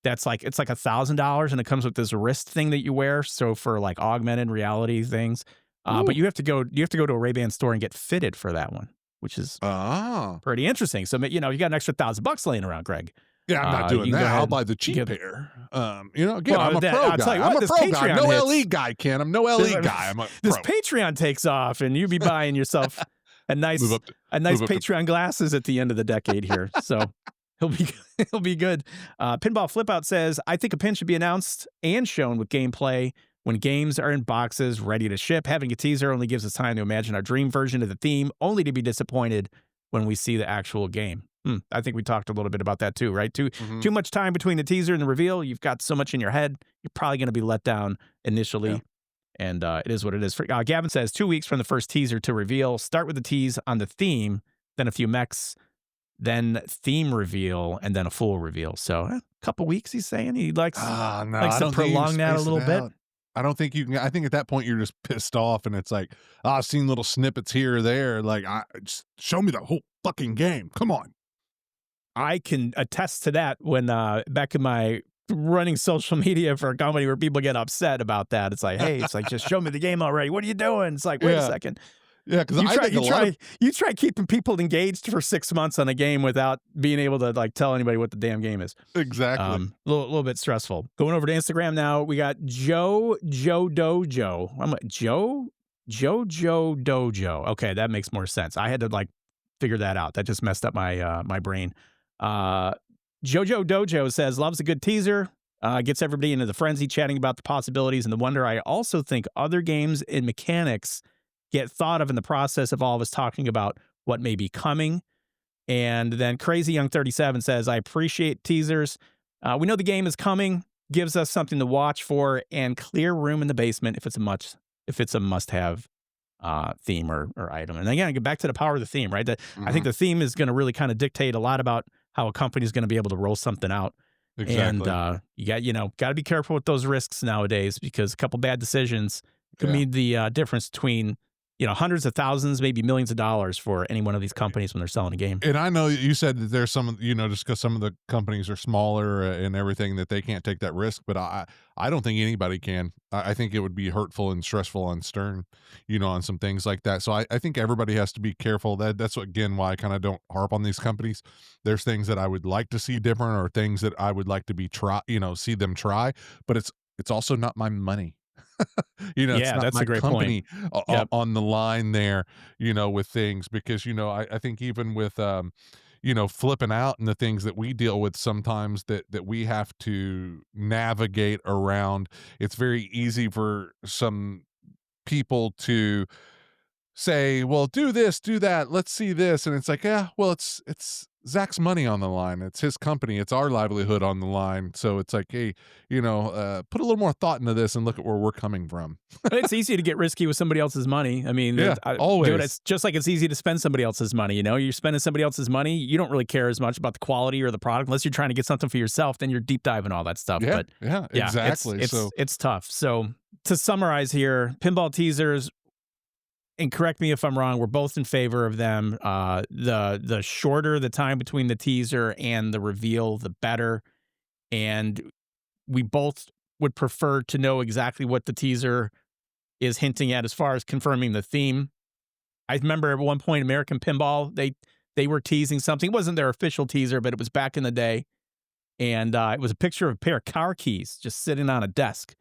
S1: that's like it's like $1,000 and it comes with this wrist thing that you wear. So for like augmented reality things, but
S2: ooh,
S1: you have to go to a Ray-Ban store and get fitted for that one, which is
S2: ah.
S1: pretty interesting. So you got an extra $1,000 laying around, Greg.
S2: Yeah, I'm not doing
S1: You can go
S2: that. I'll
S1: ahead
S2: buy the cheap
S1: get.
S2: pair. Again, I'm
S1: Well,
S2: a pro
S1: I'll tell
S2: guy.
S1: you
S2: I'm
S1: what,
S2: a
S1: this
S2: pro guy.
S1: Patreon
S2: No
S1: hits.
S2: LE guy, Ken. I'm no
S1: This,
S2: LE guy. I'm a
S1: this
S2: pro.
S1: Patreon takes off, and you be buying yourself a
S2: Move
S1: nice
S2: up to
S1: a nice
S2: move up to
S1: Patreon glasses at the end of the decade here. So he'll be he'll be good. Pinball Flipout says, I think a pin should be announced and shown with gameplay when games are in boxes ready to ship. Having a teaser only gives us time to imagine our dream version of the theme, only to be disappointed when we see the actual game. I think we talked a little bit about that too, right?
S2: mhm.
S1: Too much time between the teaser and the reveal. You've got so much in your head. You're probably going to be let down
S2: Yeah.
S1: initially. And it is what it is. Gavin says 2 weeks from the first teaser to reveal. Start with the tease on the theme, then a few mechs, then theme reveal, and then a full reveal. So a couple weeks, he's saying. He
S2: Ah, no,
S1: likes
S2: I
S1: to
S2: don't think you can
S1: prolong that a
S2: space
S1: little
S2: it
S1: bit.
S2: out. I don't think you can. I think at that point you're just pissed off, and it's like, I've seen little snippets here or there. Like, just show me the whole fucking game. Come on.
S1: I can attest to that when back in my running social media for a company where people get upset about that. It's like, hey, it's like, just show me the game already. What are you doing? It's like, wait a
S2: Yeah,
S1: second.
S2: yeah. Because
S1: You
S2: I
S1: try,
S2: think a
S1: you
S2: lot of
S1: try, you try keeping people engaged for 6 months on a game without being able to like tell anybody what the damn game is.
S2: exactly.
S1: Little bit stressful. Going over to Instagram now, we got Joe Dojo. I'm like Joe Dojo. Okay, that makes more sense. I had to like figure that out. That just messed up my brain. Jojo Dojo says loves a good teaser. Gets everybody into the frenzy, chatting about the possibilities and the wonder. I also think other games and mechanics get thought of in the process of all of us talking about what may be coming. And then Crazy Young 37 says, I appreciate teasers. We know the game is coming, gives us something to watch for, and clear room in the basement if it's a must-have theme or item. And again, I get back to the power of the theme, right? I think
S2: Mhm.
S1: the theme is going to really kind of dictate a lot about how a company is going to be able to roll something out. And
S2: Exactly.
S1: got to be careful with those risks nowadays because a couple bad decisions could
S2: Yeah.
S1: mean the difference between hundreds of thousands, maybe millions of dollars for any one of these companies when they're selling a game.
S2: And I know you said that there's some, just because some of the companies are smaller and everything that they can't take that risk, but I don't think anybody can. I think it would be hurtful and stressful on Stern, on some things like that. So I think everybody has to be careful. That's what, again, why I kind of don't harp on these companies. There's things that I would like to see different or things that I would like to see them try, but it's also not my money. It's
S1: Yeah,
S2: not
S1: that's
S2: my
S1: a great point.
S2: company
S1: Yep.
S2: on the line there, with things because, I think even with, flipping out and the things that we deal with sometimes that we have to navigate around, it's very easy for some people to say, "Well, do this, do that. Let's see this." And it's like, "Yeah, well, it's Zach's money on the line. It's his company. It's our livelihood on the line." So it's like, "Hey, put a little more thought into this and look at where we're coming from."
S1: It's easy to get risky with somebody else's money. I mean,
S2: Yeah,
S1: dude,
S2: always.
S1: it's just like it's easy to spend somebody else's money. You're spending somebody else's money. You don't really care as much about the quality or the product unless you're trying to get something for yourself. Then you're deep diving all that stuff.
S2: Yeah,
S1: But
S2: yeah,
S1: yeah, it's
S2: exactly.
S1: it's
S2: So
S1: it's tough. So to summarize here, pinball teasers, and correct me if I'm wrong, we're both in favor of them. The shorter the time between the teaser and the reveal, the better. And we both would prefer to know exactly what the teaser is hinting at as far as confirming the theme. I remember at one point American Pinball, they were teasing something. It wasn't their official teaser, but it was back in the day. And it was a picture of a pair of car keys just sitting on a desk.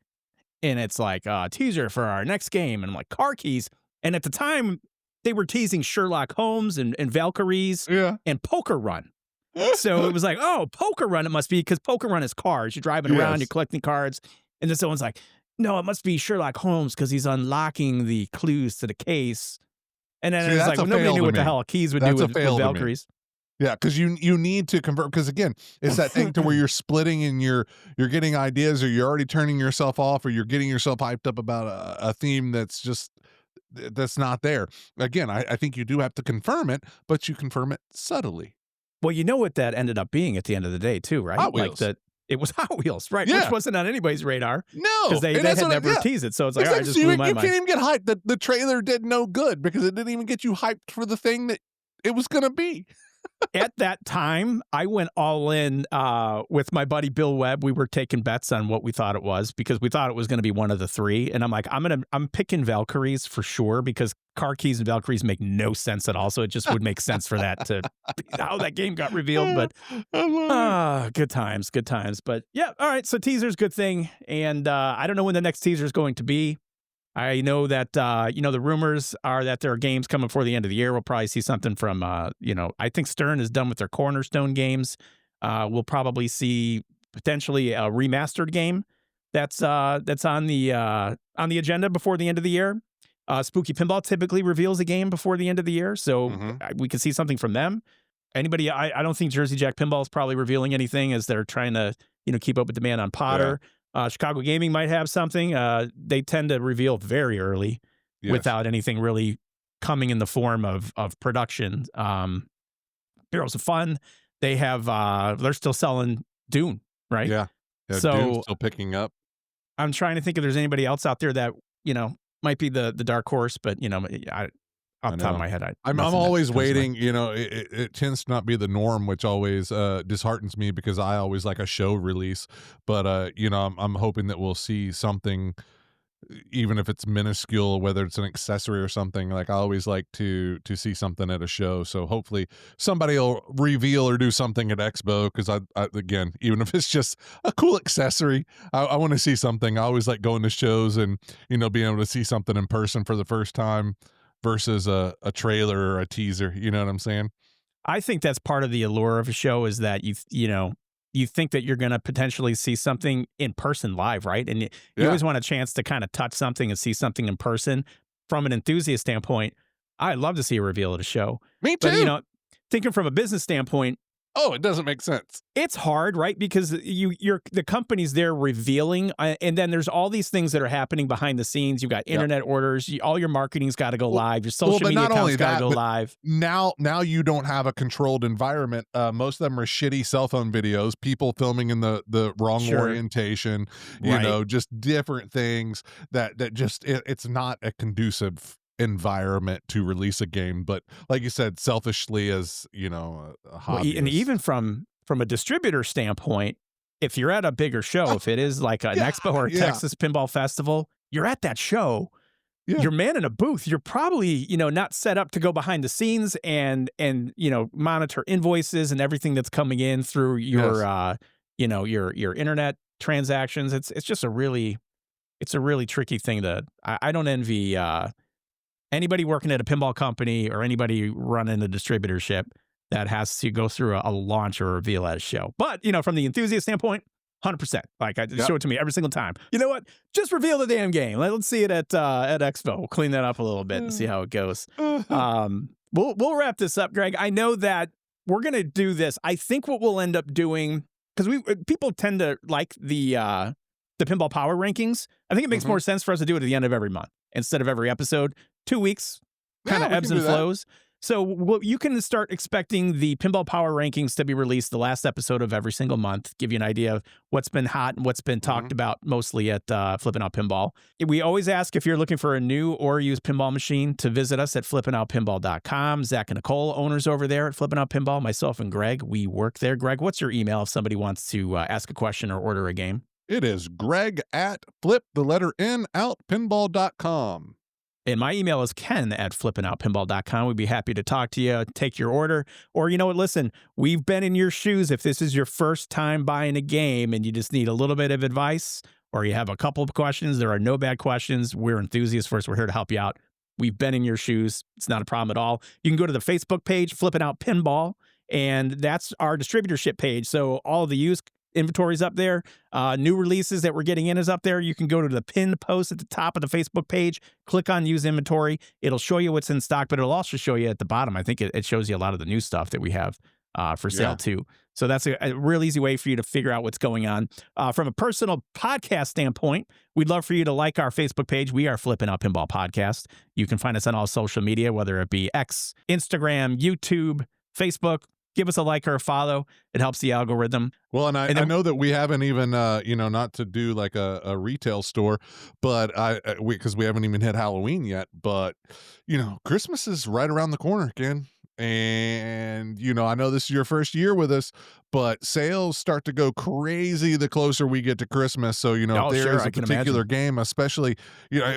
S1: And it's like, teaser for our next game. And I'm like, car keys. And at the time, they were teasing Sherlock Holmes and Valkyries
S2: yeah.
S1: and Poker Run. So it was like, oh, Poker Run, it must be, because Poker Run is cars. You're driving around, you're
S2: Yes.
S1: collecting cards. And then someone's like, no, it must be Sherlock Holmes because he's unlocking the clues to the case. And then
S2: See,
S1: it's
S2: that's
S1: like,
S2: a
S1: well, nobody
S2: fail
S1: knew
S2: to
S1: what the
S2: me.
S1: hell keys would do
S2: That's a
S1: with
S2: fail to me.
S1: Valkyries.
S2: Yeah, because you need to convert because again, it's that thing to where you're splitting and you're getting ideas or you're already turning yourself off or you're getting yourself hyped up about a theme that's not there. Again, I think you do have to confirm it, but you confirm it subtly.
S1: Well, you know what that ended up being at the end of the day, too, right?
S2: Hot
S1: Like
S2: Wheels.
S1: that it was Hot Wheels, right? Which
S2: Yeah.
S1: wasn't on anybody's radar because
S2: No.
S1: they
S2: And
S1: they
S2: that's
S1: had
S2: what
S1: never teased it. So it's like, all right,
S2: exactly.
S1: just
S2: So
S1: blew
S2: you,
S1: my
S2: you
S1: mind.
S2: can't even get hyped. The trailer did no good because it didn't even get you hyped for the thing that it was gonna be.
S1: At that time, I went all in with my buddy Bill Webb. We were taking bets on what we thought it was because we thought it was going to be one of the three. And I'm like, I'm picking Valkyries for sure because car keys and Valkyries make no sense at all. So it just would make sense for that to be how that game got revealed. But
S2: I love it.
S1: good times, good times. But yeah, all right. So teaser's good thing, and I don't know when the next teaser is going to be. I know that, the rumors are that there are games coming before the end of the year. We'll probably see something from, I think Stern is done with their Cornerstone games. We'll probably see potentially a remastered game that's on the agenda before the end of the year. Spooky Pinball typically reveals a game before the end of the year, so
S2: Mhm.
S1: we could see something from them. Anybody, I don't think Jersey Jack Pinball is probably revealing anything as they're trying to, keep up with demand on
S2: Yeah.
S1: Potter. Chicago Gaming might have something. They tend to reveal very early
S2: Yes.
S1: without anything really coming in the form of production. Barrels of Fun, they have they're still selling Dune, right?
S2: Yeah. Yeah, Dune's
S1: So
S2: still picking up.
S1: I'm trying to think if there's anybody else out there that might be the dark horse, but off
S2: I
S1: the top of
S2: know.
S1: my head,
S2: I'm
S1: nothing that
S2: always
S1: comes to mind.
S2: waiting, it tends to not be the norm, which always, disheartens me because I always like a show release, but, I'm hoping that we'll see something, even if it's minuscule, whether it's an accessory or something, like, I always like to see something at a show, so hopefully somebody'll reveal or do something at Expo 'cause I again, even if it's just a cool accessory, I wanna see something. I always like going to shows and, being able to see something in person for the first time versus a trailer or a teaser, you know what I'm saying?
S1: I think that's part of the allure of a show is that you think that you're going to potentially see something in person live, right? And you
S2: Yeah.
S1: always want a chance to kind of touch something and see something in person. From an enthusiast standpoint, I'd love to see a reveal at a show.
S2: Me
S1: But
S2: too.
S1: thinking from a business standpoint,
S2: Oh, it doesn't make sense.
S1: it's hard, right? Because the company's there revealing, and then there's all these things that are happening behind the scenes. You've got
S2: Yep.
S1: internet orders, all your marketing's got to go
S2: Well
S1: live, your
S2: well,
S1: social
S2: but
S1: media
S2: not only
S1: accounts got to
S2: that,
S1: go
S2: but
S1: live.
S2: now you don't have a controlled environment. Most of them are shitty cell phone videos, people filming in the wrong
S1: Sure.
S2: orientation,
S1: Right.
S2: just different things that just it's not a conducive environment to release a game. But like you said, selfishly as, a
S1: Well, and
S2: hobbyist.
S1: even from a distributor standpoint, if you're at a bigger show,
S2: Oh,
S1: if it is like an
S2: yeah,
S1: expo or a
S2: yeah,
S1: Texas Pinball Festival, you're at that show.
S2: yeah.
S1: You're manning a booth. You're probably not set up to go behind the scenes and monitor invoices and everything that's coming in through your
S2: Yes.
S1: your internet transactions. It's just a really it's a really tricky thing I don't envy anybody working at a pinball company or anybody running a distributorship that has to go through a launch or a reveal at a show. But, from the enthusiast standpoint, 100%. Like, show it to me every single time. You know what? Just reveal the damn game. Let's see it at Expo. We'll clean that up a little bit and see how it goes. We'll wrap this up, Greg. I know that we're going to do this. I think what we'll end up doing, because people tend to like the Pinball Power Rankings. I think it makes more sense for us to do it at the end of every month instead of every episode. 2 weeks, kind of ebbs and flows. So you can start expecting the Pinball Power Rankings to be released the last episode of every single month, give you an idea of what's been hot and what's been talked about mostly at Flippin' Out Pinball. We always ask if you're looking for a new or used pinball machine to visit us at flippinoutpinball.com. Zach and Nicole, owners over there at Flippin' Out Pinball, myself and Greg, we work there. Greg, what's your email if somebody wants to ask a question or order a game?
S2: It is Greg at flipthelletteroutpinball.com.
S1: And my email is ken@flippinoutpinball.com. We'd be happy to talk to you, take your order. Or, you know what, listen, we've been in your shoes. If this is your first time buying a game and you just need a little bit of advice or you have a couple of questions, there are no bad questions. We're enthusiasts first. We're here to help you out. We've been in your shoes. It's not a problem at all. You can go to the Facebook page, Flippin' Out Pinball, and that's our distributorship page. So all of the used inventory's up there. New releases that we're getting in is up there. You can go to the pinned post at the top of the Facebook page, click on use inventory. It'll show you what's in stock, but it'll also show you at the bottom. I think it shows you a lot of the new stuff that we have for sale too. So that's a real easy way for you to figure out what's going on. From a personal podcast standpoint, we'd love for you to like our Facebook page. We are Flippin' Out Pinball Podcast. You can find us on all social media, whether it be X, Instagram, YouTube, Facebook. Give us a like or a follow. It helps the algorithm.
S2: Well, and I know that we haven't even, not to do like a retail store, but because we haven't even hit Halloween yet, but, Christmas is right around the corner, Ken. And, I know this is your first year with us, but sales start to go crazy the closer we get to Christmas. So, if there is a particular game, especially,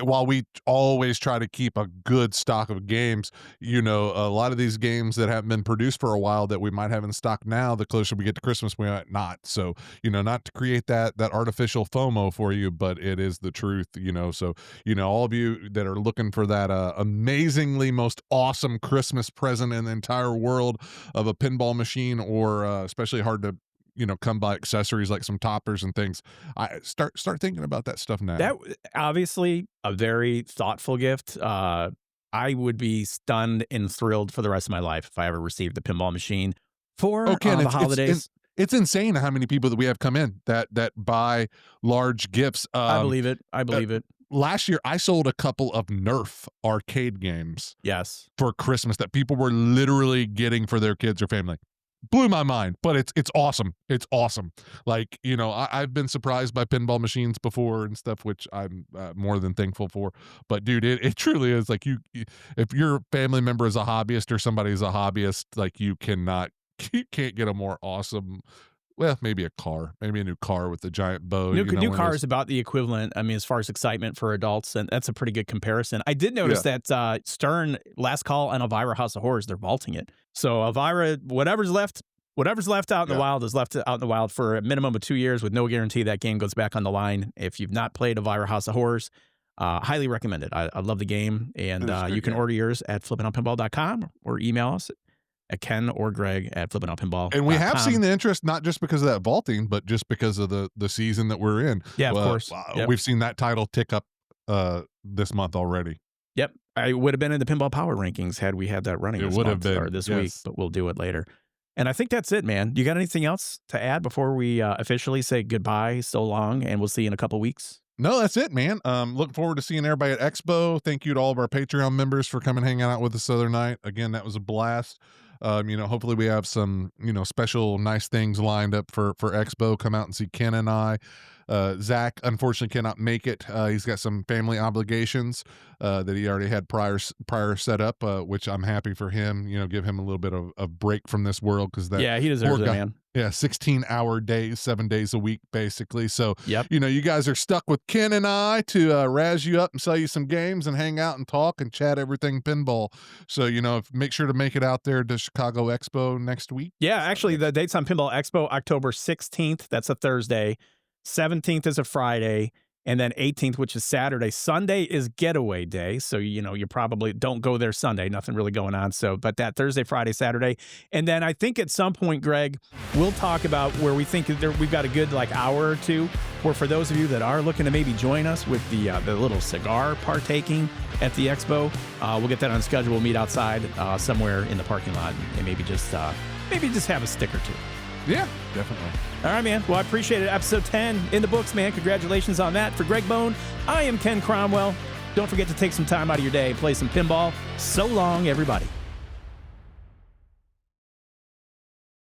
S2: while we always try to keep a good stock of games, a lot of these games that haven't been produced for a while that we might have in stock now, the closer we get to Christmas, we might not. So, not to create that artificial FOMO for you, but it is the truth, So, all of you that are looking for that amazingly most awesome Christmas present in the entire world of a pinball machine, or especially hard to come by accessories like some toppers and things, I start thinking about that stuff now.
S1: That obviously a very thoughtful gift. I would be stunned and thrilled for the rest of my life if I ever received a pinball machine for the holidays.
S2: It's insane how many people that we have come in that buy large gifts.
S1: I believe it.
S2: Last year, I sold a couple of Nerf arcade games.
S1: Yes.
S2: For Christmas that people were literally getting for their kids or family. Blew my mind, but it's awesome. It's awesome. Like, I've been surprised by pinball machines before and stuff, which I'm more than thankful for. But dude, it truly is like if your family member is a hobbyist or somebody's a hobbyist, like you can't get a more awesome. Well, maybe a new car with a giant bow.
S1: New car is about the equivalent. I mean, as far as excitement for adults, and that's a pretty good comparison. I did notice that Stern Last Call and Elvira House of Horrors, they're vaulting it. So Elvira, whatever's left out in the wild is left out in the wild for a minimum of 2 years with no guarantee that game goes back on the line. If you've not played Elvira House of Horrors, highly recommend it. I love the game, and you can order yours at flippinoutpinball.com or email us at Ken or Greg at flippinoutpinball.com.
S2: And we have seen the interest, not just because of that vaulting, but just because of the season that we're in.
S1: Yeah, of course.
S2: Yep. We've seen that title tick up this month already.
S1: Yep. I would have been in the Pinball Power Rankings had we had that running this week, but we'll do it later. And I think that's it, man. You got anything else to add before we officially say goodbye so long, and we'll see you in a couple weeks?
S2: No, that's it, man. Looking forward to seeing everybody at Expo. Thank you to all of our Patreon members for coming hanging out with us the other night. Again, that was a blast. Hopefully we have some, special nice things lined up for Expo. Come out and see Ken and I. Zach, unfortunately, cannot make it. He's got some family obligations that he already had prior set up, which I'm happy for him. Give him a little bit of break from this world, because
S1: he deserves it, man.
S2: Yeah, 16-hour days, 7 days a week, basically. So,
S1: yep.
S2: You guys are stuck with Ken and I to razz you up and sell you some games and hang out and talk and chat everything pinball. So, make sure to make it out there to Chicago Expo next week.
S1: Yeah, actually, the dates on Pinball Expo, October 16th. That's a Thursday. 17th is a Friday. And then 18th, which is Saturday. Sunday is getaway day. So, you probably don't go there Sunday. Nothing really going on. So, but that Thursday, Friday, Saturday. And then I think at some point, Greg, we'll talk about where we think we've got a good hour or two where for those of you that are looking to maybe join us with the little cigar partaking at the expo, we'll get that on schedule. We'll meet outside somewhere in the parking lot and maybe just have a stick or two.
S2: Yeah, definitely.
S1: All right, man. Well, I appreciate it. Episode 10 in the books, man. Congratulations on that. For Greg Bone, I am Ken Cromwell. Don't forget to take some time out of your day and play some pinball. So long, everybody.